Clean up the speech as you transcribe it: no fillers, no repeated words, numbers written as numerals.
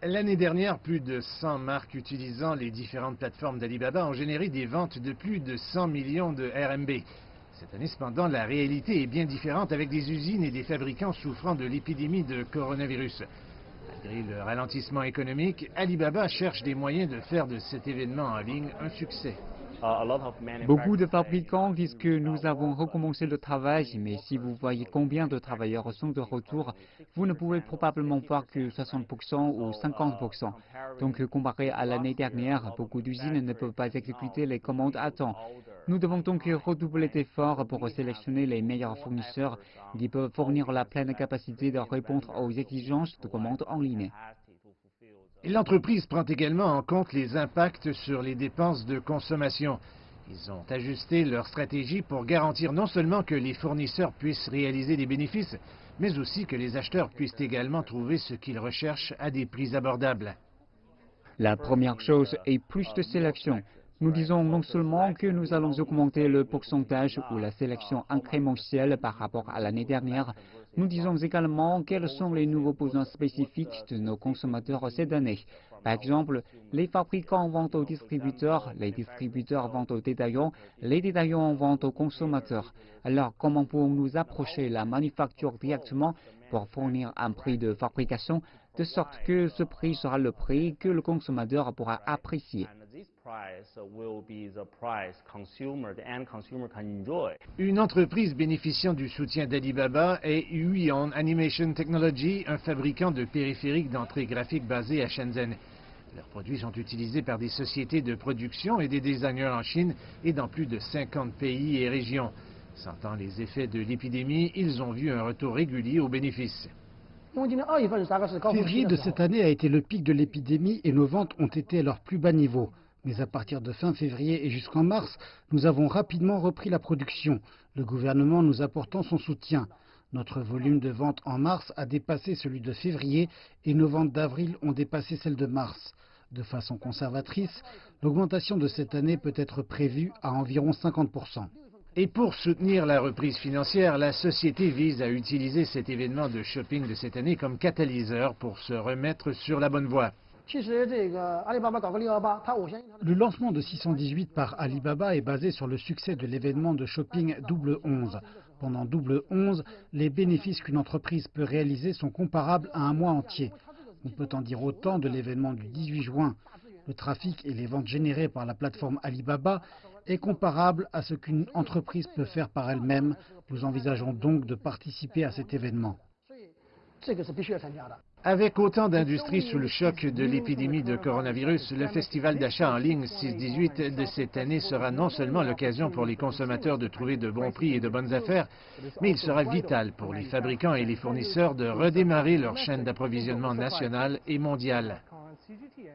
L'année dernière, plus de 100 marques utilisant les différentes plateformes d'Alibaba ont généré des ventes de plus de 100 millions de RMB. Cette année, cependant, la réalité est bien différente avec des usines et des fabricants souffrant de l'épidémie de coronavirus. Malgré le ralentissement économique, Alibaba cherche des moyens de faire de cet événement en ligne un succès. Beaucoup de fabricants disent que nous avons recommencé le travail, mais si vous voyez combien de travailleurs sont de retour, vous ne pouvez probablement voir que 60% ou 50%. Donc, comparé à l'année dernière, beaucoup d'usines ne peuvent pas exécuter les commandes à temps. Nous devons donc redoubler d'efforts pour sélectionner les meilleurs fournisseurs qui peuvent fournir la pleine capacité de répondre aux exigences de commandes en ligne. L'entreprise prend également en compte les impacts sur les dépenses de consommation. Ils ont ajusté leur stratégie pour garantir non seulement que les fournisseurs puissent réaliser des bénéfices, mais aussi que les acheteurs puissent également trouver ce qu'ils recherchent à des prix abordables. La première chose est plus de sélection. Nous disons non seulement que nous allons augmenter le pourcentage ou la sélection incrémentielle par rapport à l'année dernière, nous disons également quels sont les nouveaux besoins spécifiques de nos consommateurs cette année. Par exemple, les fabricants vendent aux distributeurs, les distributeurs vendent aux détaillants, les détaillants vendent aux consommateurs. Alors, comment pouvons-nous approcher la manufacture directement pour fournir un prix de fabrication de sorte que ce prix sera le prix que le consommateur pourra apprécier. Une entreprise bénéficiant du soutien d'Alibaba est Huion Animation Technology, un fabricant de périphériques d'entrée graphique basé à Shenzhen. Leurs produits sont utilisés par des sociétés de production et des designers en Chine et dans plus de 50 pays et régions. Sentant les effets de l'épidémie, ils ont vu un retour régulier aux bénéfices. Février de cette année a été le pic de l'épidémie et nos ventes ont été à leur plus bas niveau. Mais à partir de fin février et jusqu'en mars, nous avons rapidement repris la production, le gouvernement nous apportant son soutien. Notre volume de vente en mars a dépassé celui de février et nos ventes d'avril ont dépassé celles de mars. De façon conservatrice, l'augmentation de cette année peut être prévue à environ 50%. Et pour soutenir la reprise financière, la société vise à utiliser cet événement de shopping de cette année comme catalyseur pour se remettre sur la bonne voie. Le lancement de 618 par Alibaba est basé sur le succès de l'événement de shopping Double 11. Pendant Double 11, les bénéfices qu'une entreprise peut réaliser sont comparables à un mois entier. On peut en dire autant de l'événement du 18 juin. Le trafic et les ventes générées par la plateforme Alibaba est comparable à ce qu'une entreprise peut faire par elle-même. Nous envisageons donc de participer à cet événement. Avec autant d'industries sous le choc de l'épidémie de coronavirus, le festival d'achat en ligne 618 de cette année sera non seulement l'occasion pour les consommateurs de trouver de bons prix et de bonnes affaires, mais il sera vital pour les fabricants et les fournisseurs de redémarrer leur chaîne d'approvisionnement nationale et mondiale.